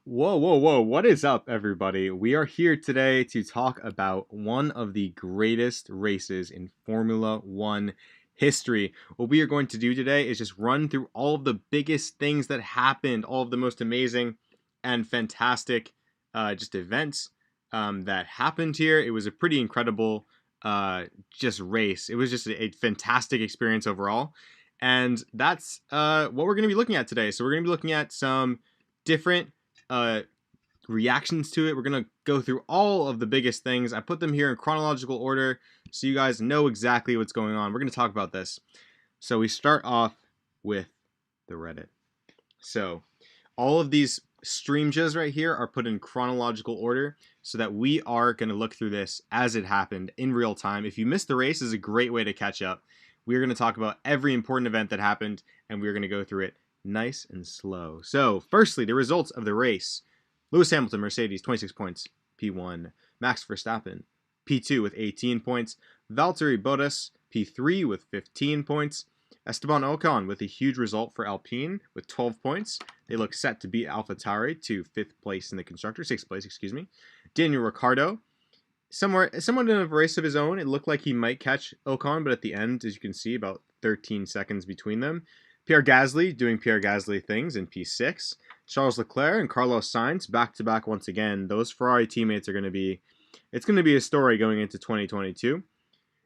Whoa, whoa, whoa. What is up, everybody? We are here today to talk about one of the greatest races in Formula One history. What we are going to do today is just run through all of the biggest things that happened, all of the most amazing and fantastic just events that happened here. It was a pretty incredible just race. It was just a fantastic experience overall. And that's what we're going to be looking at today. So we're going to be looking at some different uh, reactions to it. We're going to go through all of the biggest things. I put them here in chronological order so you guys know exactly what's going on. We're going to talk about this. So we start off with the Reddit. So all of these streamjas right here are put in chronological order so that we are going to look through this as it happened in real time. If you missed the race, this is a great way to catch up. We're going to talk about every important event that happened, and we're going to go through it nice and slow. So, firstly, the results of the race. Lewis Hamilton, Mercedes, 26 points, P1. Max Verstappen, P2 with 18 points. Valtteri Bottas, P3 with 15 points. Esteban Ocon with a huge result for Alpine with 12 points. They look set to beat AlphaTauri to 5th place in the constructor, 6th place, excuse me. Daniel Ricciardo, somewhat in a race of his own. It looked like he might catch Ocon, but at the end, as you can see, about 13 seconds between them. Pierre Gasly doing Pierre Gasly things in P6. Charles Leclerc and Carlos Sainz back to back once again. Those Ferrari teammates are going to be, it's going to be a story going into 2022.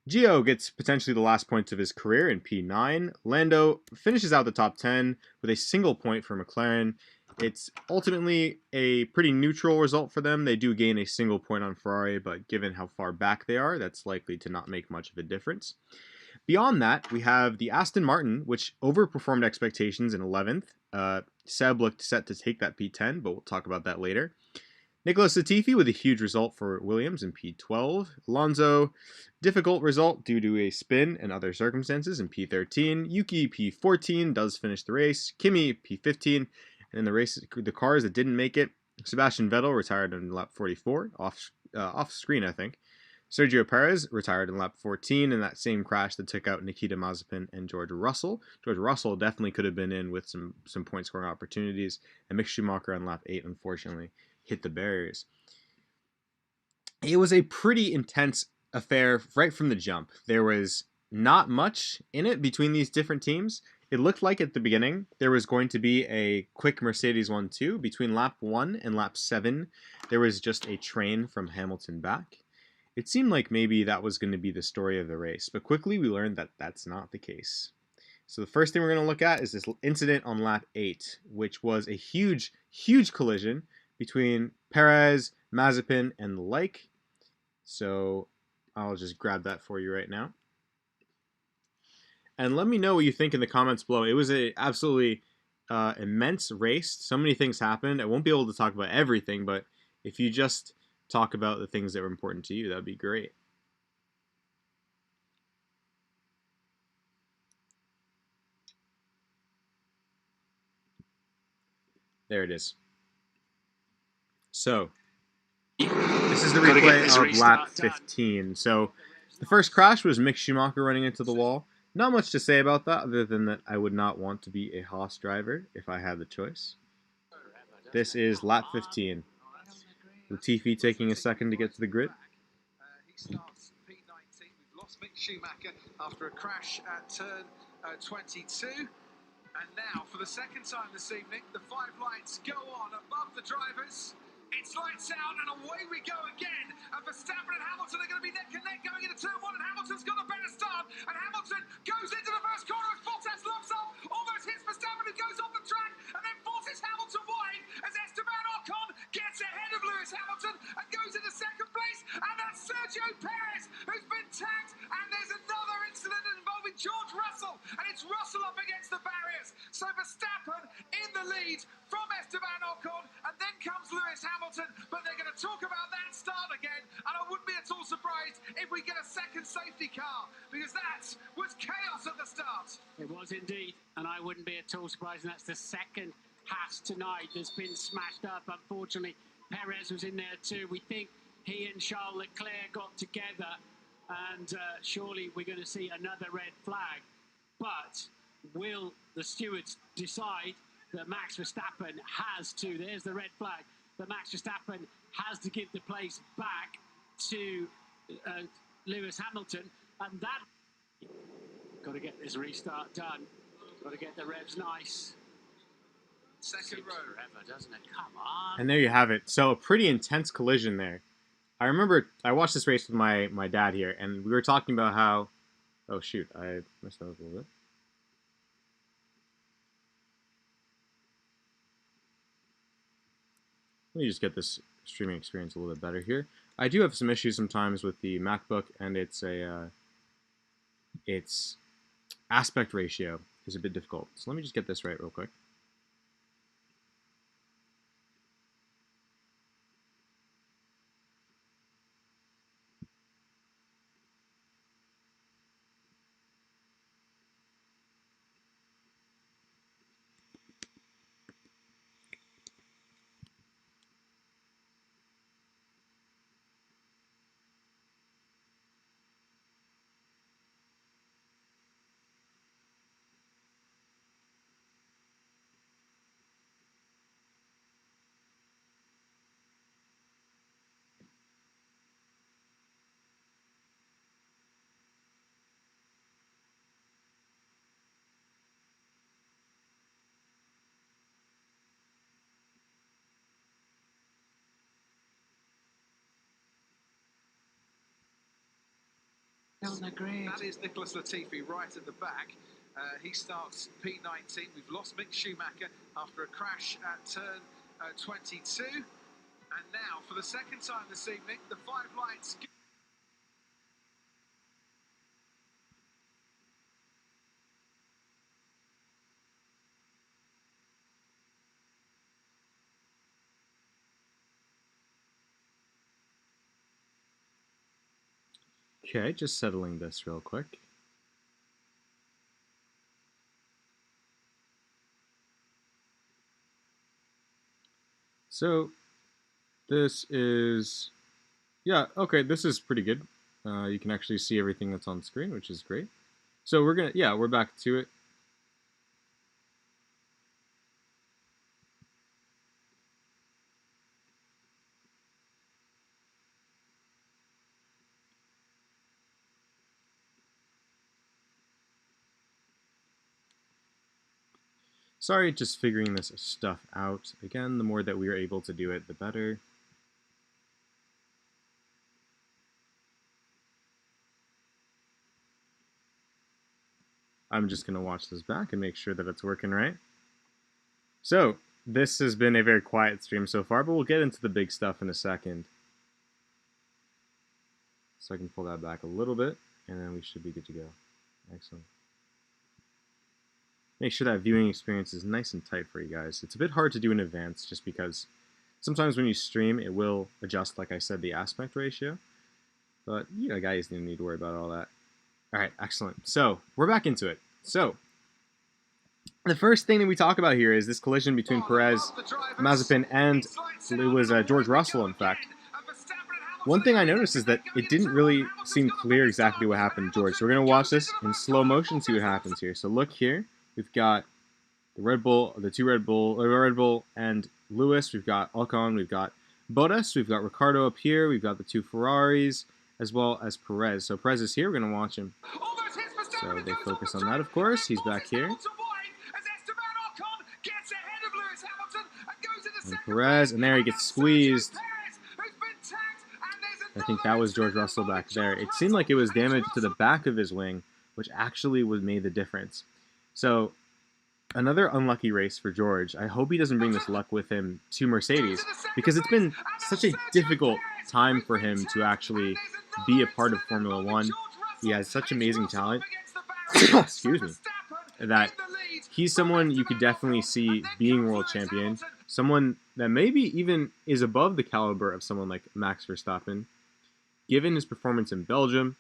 Gio gets potentially the last points of his career in P9. Lando finishes out the top 10 with a single point for McLaren. It's ultimately a pretty neutral result for them. They do gain a single point on Ferrari, but given how far back they are, that's likely to not make much of a difference. Beyond that, we have the Aston Martin, which overperformed expectations in 11th. Seb looked set to take that P10, but we'll talk about that later. Nicholas Latifi with a huge result for Williams in P12. Alonso, difficult result due to a spin and other circumstances in P13. Yuki P14 does finish the race. Kimi P15. And in the race, the cars that didn't make it, Sebastian Vettel retired in lap 44, off screen, I think. Sergio Perez retired in lap 14 in that same crash that took out Nikita Mazepin and George Russell. George Russell definitely could have been in with some point scoring opportunities. And Mick Schumacher on lap 8, unfortunately, hit the barriers. It was a pretty intense affair right from the jump. There was not much in it between these different teams. It looked like at the beginning there was going to be a quick Mercedes 1-2. Between lap 1 and lap 7, there was just a train from Hamilton back. It seemed like maybe that was going to be the story of the race, but quickly we learned that that's not the case. So the first thing we're going to look at is this incident on lap 8, which was a huge, huge collision between Perez, Mazepin, and the like. So I'll just grab that for you right now. And let me know what you think in the comments below. It was an absolutely immense race. So many things happened. I won't be able to talk about everything, but if you just talk about the things that were important to you, that would be great. There it is. So, this is the replay of lap 15. So, the first crash was Mick Schumacher running into the wall. Not much to say about that, other than that I would not want to be a Haas driver if I had the choice. This is lap 15. Latifi taking a second to get to the grid. He starts P19. We've lost Mick Schumacher after a crash at turn 22. And now, for the second time this evening, the 5 lights go on above the drivers. It's lights out, and away we go again. And Verstappen and Hamilton are going to be neck and neck going into turn 1, and Hamilton's got a better start. And Hamilton goes into the first corner as Bottas locks up, almost hits Verstappen, who goes off the track, and then forces Hamilton wide as Esteban Ocon gets ahead of Lewis Hamilton and goes into second place. And that's Sergio Perez, who's been tagged. And there's another incident involving George Russell, and it's Russell up against the barriers. So Verstappen in the lead from Esteban Ocon, and then comes Lewis Hamilton, but they're going to talk about that start again, and I wouldn't be at all surprised if we get a second safety car, because that was chaos at the start. It was indeed, and I wouldn't be at all surprised, and that's the second Haas tonight that's been smashed up. Unfortunately, Perez was in there too. We think he and Charles Leclerc got together, and surely we're going to see another red flag. But will the stewards decide that Max Verstappen has to, there's the red flag, that Max Verstappen has to give the place back to Lewis Hamilton, and that, got to get this restart done, got to get the revs nice. Second row. Forever, doesn't it? Come on. And there you have it. So a pretty intense collision there. I remember I watched this race with my dad here, and we were talking about how... Oh, shoot. I messed that up a little bit. Let me just get this streaming experience a little bit better here. I do have some issues sometimes with the MacBook, and its aspect ratio is a bit difficult. So let me just get this right real quick. On the grid. That is Nicholas Latifi right at the back. He starts P19. We've lost Mick Schumacher after a crash at turn 22. And now, for the second time this evening, the five lights... Okay, just settling this real quick. So, this is... Yeah, okay, this is pretty good. You can actually see everything that's on screen, which is great. So we're gonna... Yeah, we're back to it. Sorry, just figuring this stuff out. Again, the more that we are able to do it, the better. I'm just going to watch this back and make sure that it's working right. So, this has been a very quiet stream so far, but we'll get into the big stuff in a second. So I can pull that back a little bit, and then we should be good to go. Excellent. Make sure that viewing experience is nice and tight for you guys. It's a bit hard to do in advance just because sometimes when you stream, it will adjust, like I said, the aspect ratio. But, you know, guys didn't need to worry about all that. All right, excellent. So, we're back into it. So, the first thing that we talk about here is this collision between Perez, Mazepin, and it was George Russell, in fact. One thing I noticed is that it didn't really seem clear exactly what happened to George. So we're going to watch this in slow motion, see what happens here. So look here. We've got the Red Bull, the two Red Bull and Lewis. We've got Ocon. We've got Bottas. We've got Ricardo up here. We've got the two Ferraris, as well as Perez. So Perez is here. We're going to watch him. So they focus on that, of course. He's back here. And Perez, and there he gets squeezed. I think that was George Russell back there. It seemed like it was damage to the back of his wing, which actually made the difference. So, another unlucky race for George. I hope he doesn't bring this luck with him to Mercedes, because it's been such a difficult time for him to actually be a part of Formula One. He has such amazing talent. Excuse me. That he's someone you could definitely see being world champion. Someone that maybe even is above the caliber of someone like Max Verstappen. Given his performance in Belgium,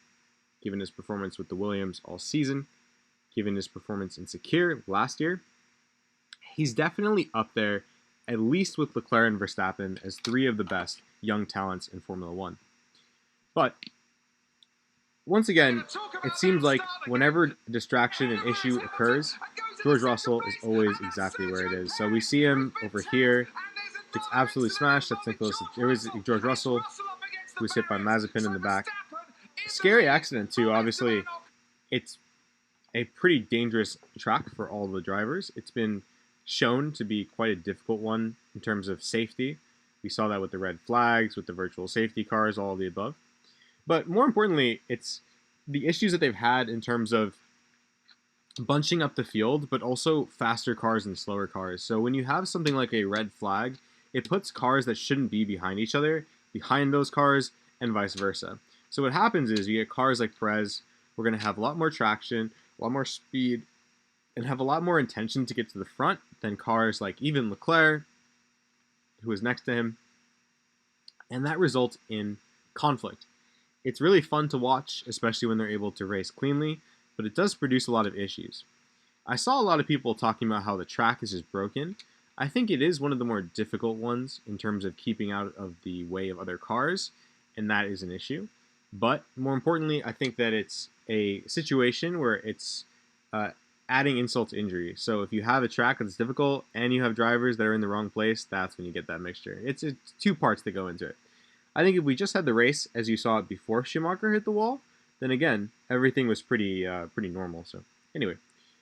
given his performance with the Williams all season, given his performance in Sakir last year, he's definitely up there, at least with Leclerc and Verstappen, as three of the best young talents in Formula One. But, once again, it seems like whenever distraction and issue occurs, George Russell is always exactly where it is. So we see him over here. It's absolutely smashed. That's Nicholas. There was George Russell, who was hit by Mazepin in the back. Scary accident too. Obviously, it's a pretty dangerous track for all the drivers. It's been shown to be quite a difficult one in terms of safety. We saw that with the red flags, with the virtual safety cars, all of the above. But more importantly, it's the issues that they've had in terms of bunching up the field, but also faster cars and slower cars. So when you have something like a red flag, it puts cars that shouldn't be behind each other behind those cars, and vice versa. So what happens is you get cars like Perez. We're going to have a lot more traction, a lot more speed, and have a lot more intention to get to the front than cars like even Leclerc, who is next to him. And that results in conflict. It's really fun to watch, especially when they're able to race cleanly, but it does produce a lot of issues. I saw a lot of people talking about how the track is just broken. I think it is one of the more difficult ones in terms of keeping out of the way of other cars, and that is an issue. But more importantly, I think that it's a situation where it's adding insult to injury. So if you have a track that's difficult and you have drivers that are in the wrong place, that's when you get that mixture. It's two parts that go into it. I think if we just had the race as you saw it before Schumacher hit the wall, then again, everything was pretty normal. So anyway,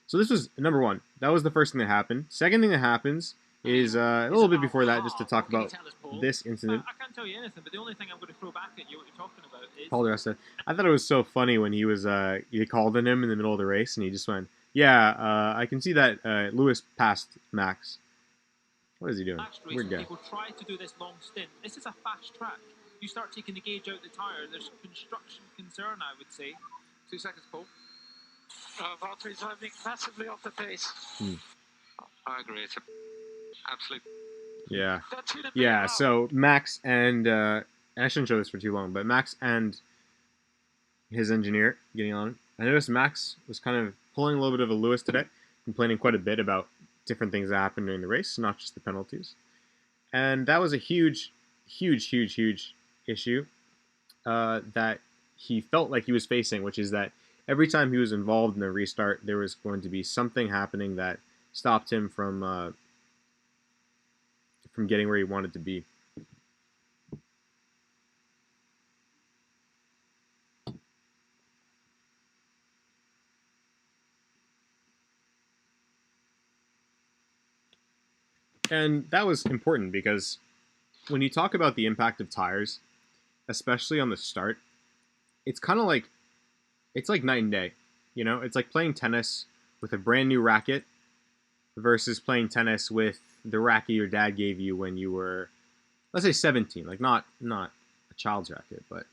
so this was number one. That was the first thing that happened. Second thing that happens is a little bit before that, just to talk about this incident. I can't tell you anything, but the only thing I'm going to throw back at you, what you're talking about, is Paul Resta. I thought it was so funny when he called on him in the middle of the race, and he just went, "Yeah, I can see that Lewis passed Max." What is he doing? Weird guy. People try to do this long stint. This is a fast track. You start taking the gauge out the tyre, there's construction concern, I would say. 2 seconds, Paul. Valtteri's driving massively off the pace. I agree. It's absolute. Yeah. So Max and I shouldn't show this for too long, but Max and his engineer getting on. I noticed Max was kind of pulling a little bit of a Lewis today, complaining quite a bit about different things that happened during the race, not just the penalties. And that was a huge issue that he felt like he was facing, which is that every time he was involved in a restart, there was going to be something happening that stopped him from getting where he wanted to be. And that was important because when you talk about the impact of tires, especially on the start, it's kind of like, it's like night and day. You know, it's like playing tennis with a brand new racket versus playing tennis with the racket your dad gave you when you were, let's say 17, like not a child's racket, but.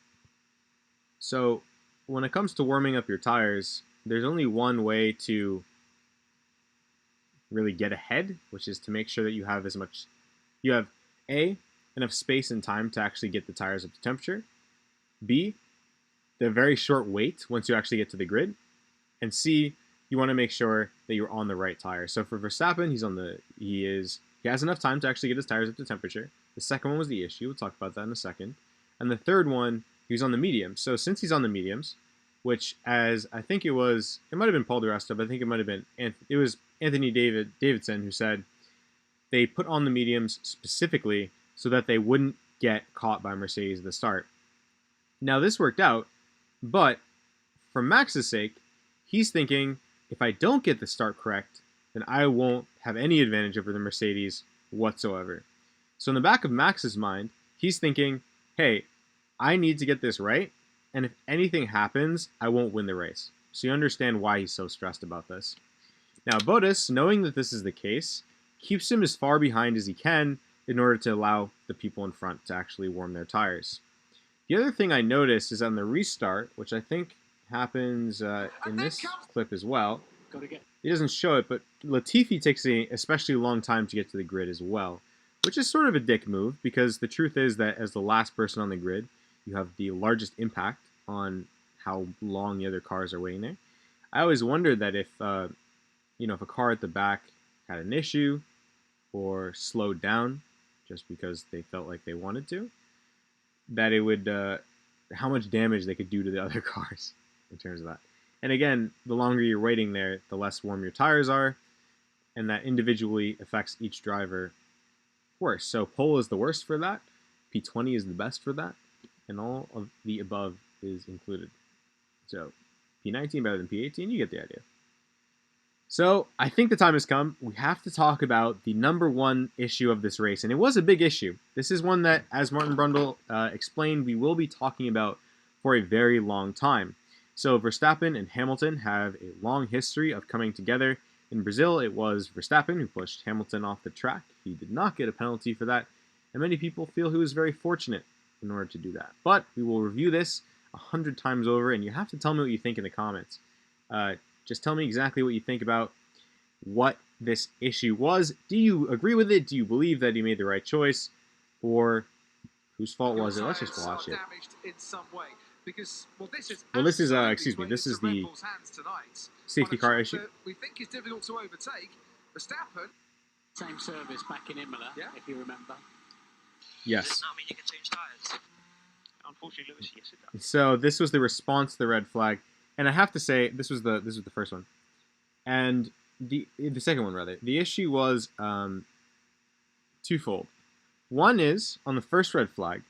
So when it comes to warming up your tires, there's only one way to really get ahead, which is to make sure that you have enough space and time to actually get the tires up to temperature, B, the very short wait once you actually get to the grid, and C, you want to make sure that you're on the right tire. So for Verstappen, he has enough time to actually get his tires up to temperature. The second one was the issue. We'll talk about that in a second. And the third one, he was on the mediums. So since he's on the mediums, which as I think it might have been Paul DeResta, but I think it might have been Anthony Davidson who said they put on the mediums specifically so that they wouldn't get caught by Mercedes at the start. Now this worked out, but for Max's sake, he's thinking, if I don't get the start correct, then I won't have any advantage over the Mercedes whatsoever. So in the back of Max's mind, he's thinking, hey, I need to get this right, and if anything happens, I won't win the race. So you understand why he's so stressed about this. Now Bottas, knowing that this is the case, keeps him as far behind as he can in order to allow the people in front to actually warm their tires. The other thing I noticed is on the restart, which I think happens in this clip as well. He doesn't show it, but Latifi takes an especially long time to get to the grid as well, which is sort of a dick move because the truth is that as the last person on the grid, you have the largest impact on how long the other cars are waiting there. I always wondered that if a car at the back had an issue or slowed down just because they felt like they wanted to, that it would how much damage they could do to the other cars in terms of that. And again, the longer you're waiting there, the less warm your tires are, and that individually affects each driver worse. So pole is the worst for that, P20 is the best for that, and all of the above is included. So P19 better than P18, you get the idea. So I think the time has come. We have to talk about the number one issue of this race, and it was a big issue. This is one that, as Martin Brundle explained, we will be talking about for a very long time. So Verstappen and Hamilton have a long history of coming together. In Brazil, it was Verstappen who pushed Hamilton off the track. He did not get a penalty for that, and many people feel he was very fortunate in order to do that. But we will review this 100 times over, and you have to tell me what you think in the comments. Just tell me exactly what you think about what this issue was. Do you agree with it? Do you believe that he made the right choice? Or whose fault was it? Let's just watch it. In some way, because, this is excuse me, this is the safety car issue. We think is difficult to overtake. Verstappen. Same service back in Imola, if you remember. Yes. Does that mean you can change tyres? Unfortunately, Lewis, yes it does. So this was the response to the red flag. And I have to say, this was the first one, and the second one rather. The issue was twofold. One is on the first red flag,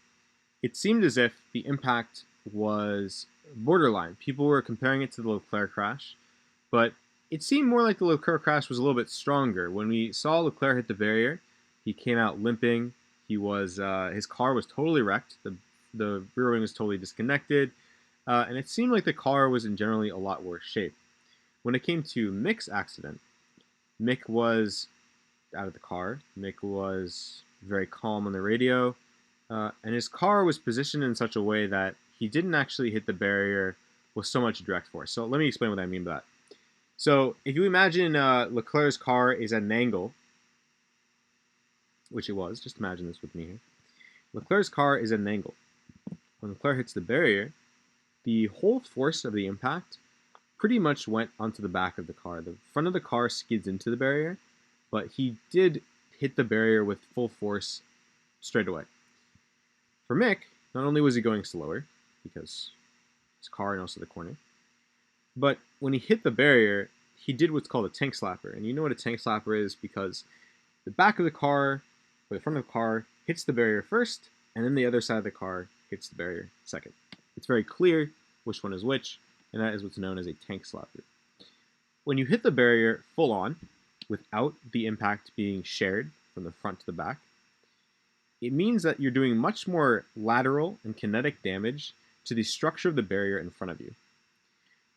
it seemed as if the impact was borderline. People were comparing it to the Leclerc crash, but it seemed more like the Leclerc crash was a little bit stronger. When we saw Leclerc hit the barrier, he came out limping. He was his car was totally wrecked. The rear wing was totally disconnected. And it seemed like the car was in generally a lot worse shape. When it came to Mick's accident, Mick was out of the car. Mick was very calm on the radio. And his car was positioned in such a way that he didn't actually hit the barrier with so much direct force. So let me explain what I mean by that. So if you imagine Leclerc's car is at an angle, which it was, just imagine this with me here. Leclerc's car is at an angle. When Leclerc hits the barrier, the whole force of the impact pretty much went onto the back of the car. The front of the car skids into the barrier, but he did hit the barrier with full force straight away. For Mick, not only was he going slower, because his car and also the corner, but when he hit the barrier, he did what's called a tank slapper. And you know what a tank slapper is because the back of the car, or the front of the car, hits the barrier first, and then the other side of the car hits the barrier second. It's very clear which one is which, and that is what's known as a tank slapper. When you hit the barrier full on, without the impact being shared from the front to the back, it means that you're doing much more lateral and kinetic damage to the structure of the barrier in front of you.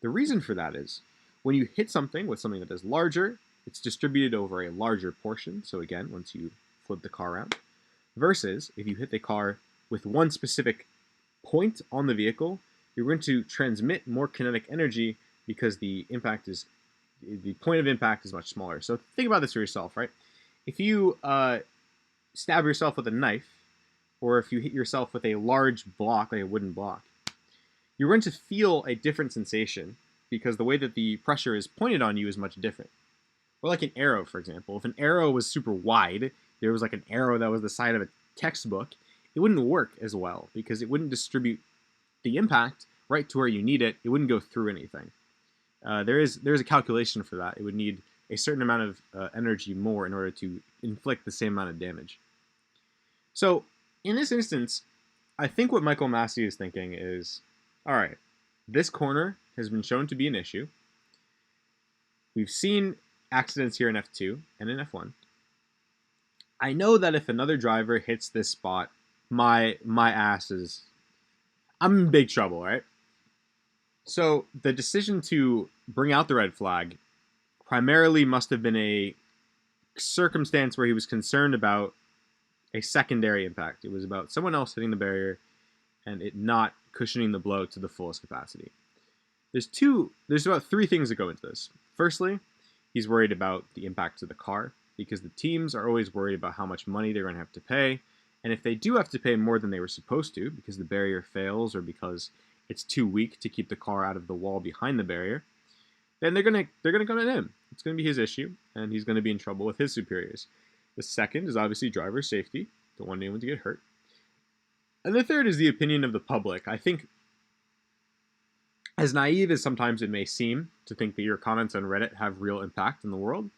The reason for that is, when you hit something with something that is larger, it's distributed over a larger portion, so again, once you flip the car around, versus if you hit the car with one specific point on the vehicle, you're going to transmit more kinetic energy because the point of impact is much smaller. So think about this for yourself, right? If you stab yourself with a knife, or if you hit yourself with a large block, like a wooden block, you're going to feel a different sensation because the way that the pressure is pointed on you is much different. Or like an arrow, for example. If an arrow was super wide, there was like an arrow that was the side of a textbook, it wouldn't work as well because it wouldn't distribute the impact right to where you need it. It wouldn't go through anything. There's a calculation for that. It would need a certain amount of energy more in order to inflict the same amount of damage. So in this instance, I think what Michael Massey is thinking is, all right, this corner has been shown to be an issue. We've seen accidents here in F2 and in F1. I know that if another driver hits this spot, my ass is, I'm in big trouble, right? So the decision to bring out the red flag primarily must have been a circumstance where he was concerned about a secondary impact. It was about someone else hitting the barrier and it not cushioning the blow to the fullest capacity. There's about three things that go into this. Firstly, he's worried about the impact to the car because the teams are always worried about how much money they're going to have to pay. And if they do have to pay more than they were supposed to because the barrier fails or because it's too weak to keep the car out of the wall behind the barrier, then they're gonna come at him. It's gonna be his issue, and he's gonna be in trouble with his superiors. The second is obviously driver safety. Don't want anyone to get hurt. And the third is the opinion of the public. I think, as naive as sometimes it may seem to think that your comments on Reddit have real impact in the world,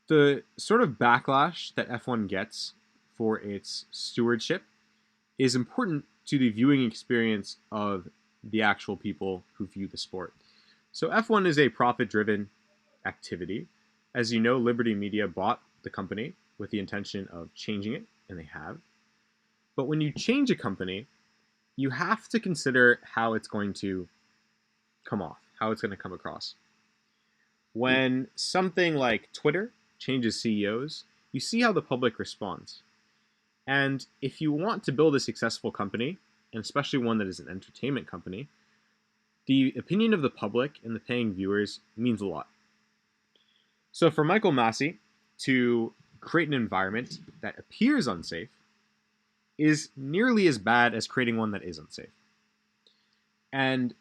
the sort of backlash that F1 gets for its stewardship is important to the viewing experience of the actual people who view the sport. So F1 is a profit-driven activity. As you know, Liberty Media bought the company with the intention of changing it, and they have. But when you change a company, you have to consider how it's going to come off, how it's going to come across. When something like Twitter changes CEOs, you see how the public responds. And if you want to build a successful company, and especially one that is an entertainment company, the opinion of the public and the paying viewers means a lot. So for Michael Massey to create an environment that appears unsafe is nearly as bad as creating one that is unsafe. And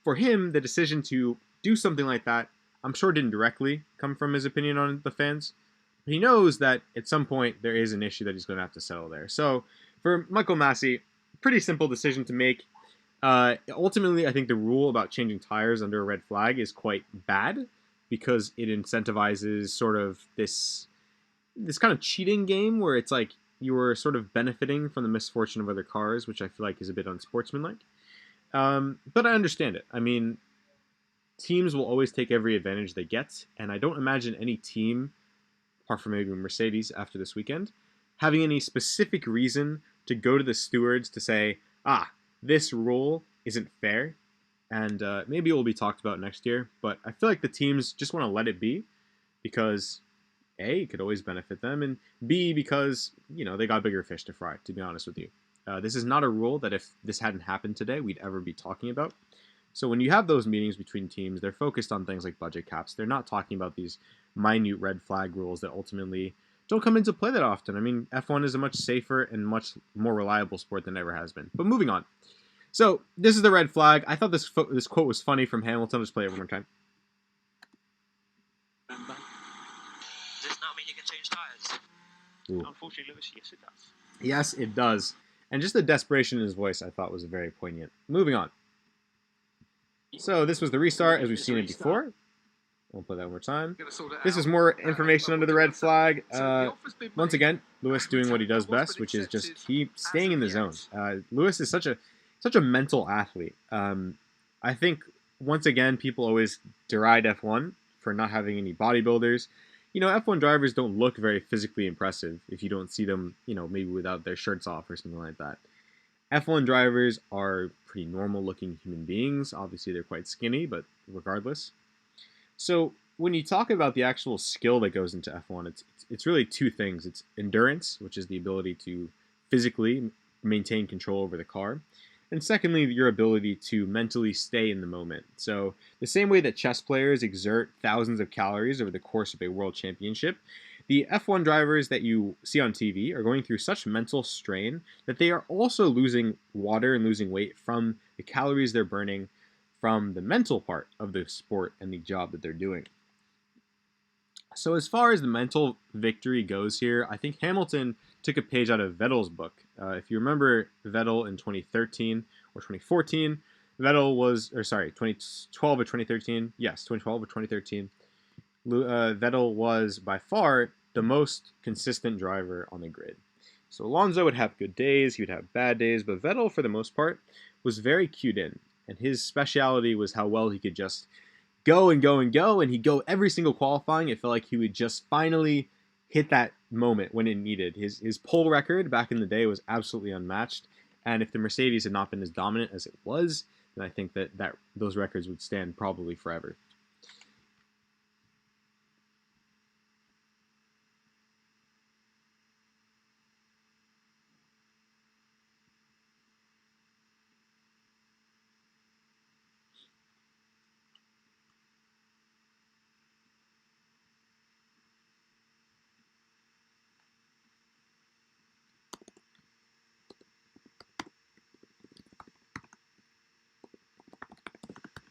for him, the decision to do something like that, I'm sure didn't directly come from his opinion on the fans. But he knows that at some point there is an issue that he's going to have to settle there. So for Michael Massey, pretty simple decision to make. Ultimately, I think the rule about changing tires under a red flag is quite bad because it incentivizes sort of this kind of cheating game where it's like you were sort of benefiting from the misfortune of other cars, which I feel like is a bit unsportsmanlike. But I understand it. I mean, teams will always take every advantage they get, and I don't imagine any team, apart from maybe Mercedes after this weekend, having any specific reason to go to the stewards to say, this rule isn't fair, and maybe it will be talked about next year, but I feel like the teams just want to let it be because A, it could always benefit them, and B, because, they got bigger fish to fry, to be honest with you. This is not a rule that if this hadn't happened today, we'd ever be talking about. So when you have those meetings between teams, they're focused on things like budget caps. They're not talking about these minute red flag rules that ultimately don't come into play that often. I mean, F1 is a much safer and much more reliable sport than it ever has been. But moving on. So this is the red flag. I thought this quote was funny from Hamilton. Let's play it one more time. Does this not mean you can change tires? Ooh. Unfortunately, Lewis, yes, it does. Yes, it does. And just the desperation in his voice I thought was very poignant. Moving on. So this was the restart as we've seen it before. We'll play that one more time. This is more information under the red flag. Once again, Lewis doing what he does best, which is just keep staying in the zone. Lewis is such a mental athlete. I think once again people always deride F1 for not having any bodybuilders. F1 drivers don't look very physically impressive if you don't see them, maybe without their shirts off or something like that. F1 drivers are pretty normal-looking human beings. Obviously, they're quite skinny, but regardless. So when you talk about the actual skill that goes into F1, it's really two things. It's endurance, which is the ability to physically maintain control over the car. And secondly, your ability to mentally stay in the moment. So the same way that chess players exert thousands of calories over the course of a world championship, the F1 drivers that you see on TV are going through such mental strain that they are also losing water and losing weight from the calories they're burning from the mental part of the sport and the job that they're doing. So as far as the mental victory goes here, I think Hamilton took a page out of Vettel's book. If you remember Vettel in 2013 or 2014, 2012 or 2013. Yes, 2012 or 2013. Vettel was by far the most consistent driver on the grid. So Alonso would have good days, he would have bad days, but Vettel, for the most part, was very cued in. And his speciality was how well he could just go and go and go, and he'd go every single qualifying. It felt like he would just finally hit that moment when it needed. His pole record back in the day was absolutely unmatched, and if the Mercedes had not been as dominant as it was, then I think that those records would stand probably forever.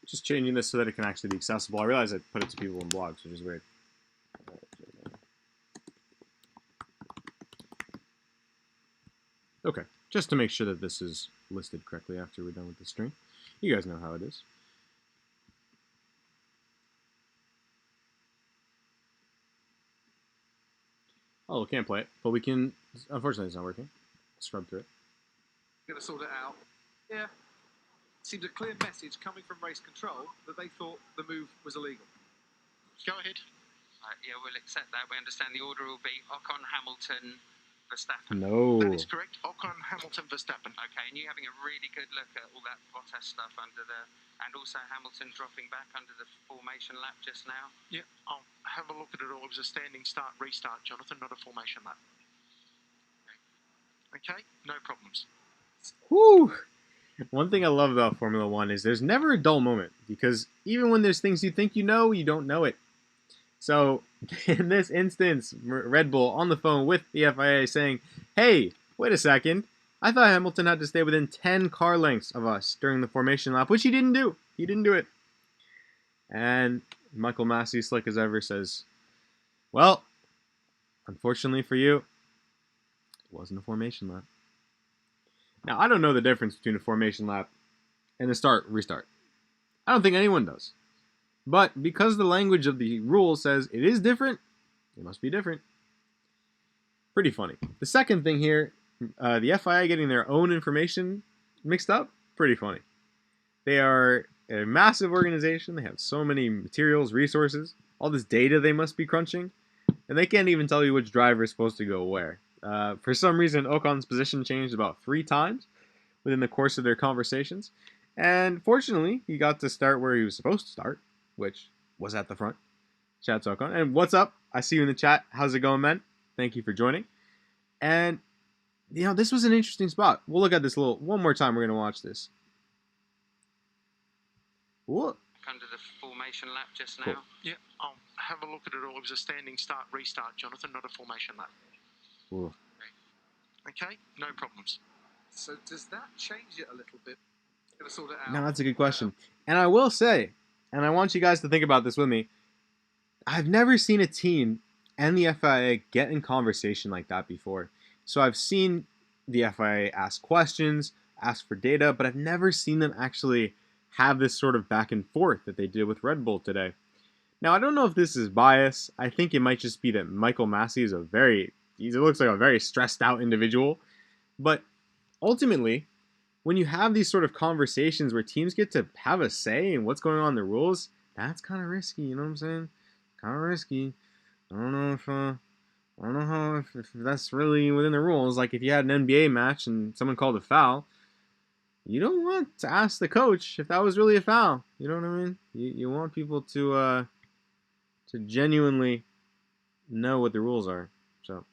Just changing this so that it can actually be accessible. I realize I put it to people in blogs, which is weird. Okay, just to make sure that this is listed correctly after we're done with the stream. You guys know how it is. Oh, we can't play it, but we can. Unfortunately, it's not working. Scrub through it. Going to sort it out. Yeah. Seems a clear message coming from race control that they thought the move was illegal. Go ahead. Yeah, we'll accept that. We understand the order will be Ocon, Hamilton, Verstappen. No. That is correct. Ocon, Hamilton, Verstappen. Okay, and you having a really good look at all that Bottas stuff under the, and also Hamilton dropping back under the formation lap just now. Yeah, I'll have a look at it all. It was a standing start, restart, Jonathan, not a formation lap. Okay, no problems. Whew. One thing I love about Formula One is there's never a dull moment, because even when there's things you think you don't know it. So in this instance, Red Bull on the phone with the FIA saying, hey, wait a second, I thought Hamilton had to stay within 10 car lengths of us during the formation lap, which he didn't do. He didn't do it. And Michael Massey, slick as ever, says, well, unfortunately for you, it wasn't a formation lap. Now, I don't know the difference between a formation lap and a restart. I don't think anyone does. But because the language of the rule says it is different, it must be different. Pretty funny. The second thing here, the FIA getting their own information mixed up, pretty funny. They are a massive organization. They have so many materials, resources, all this data they must be crunching, and they can't even tell you which driver is supposed to go where. For some reason, Ocon's position changed about 3 times within the course of their conversations. And fortunately, he got to start where he was supposed to start, which was at the front. Shout out to Ocon. And what's up? I see you in the chat. How's it going, man? Thank you for joining. And, this was an interesting spot. We'll look at this one more time. We're going to watch this. What? Under the formation lap just now. Cool. Yeah, I'll have a look at it all. It was a standing start, restart, Jonathan, not a formation lap. Ooh. Okay, no problems. So does that change it a little bit? Going to sort it out. Now, that's a good question. And I will say, and I want you guys to think about this with me, I've never seen a team and the FIA get in conversation like that before. So I've seen the FIA ask questions, ask for data, but I've never seen them actually have this sort of back and forth that they did with Red Bull today. Now, I don't know if this is bias. I think it might just be that Michael Massey is he looks like a very stressed out individual. But ultimately, when you have these sort of conversations where teams get to have a say in what's going on in the rules, that's kind of risky, you know what I'm saying? Kind of risky. I don't know if that's really within the rules. Like if you had an NBA match and someone called a foul, you don't want to ask the coach if that was really a foul. You know what I mean? You want people to genuinely know what the rules are. So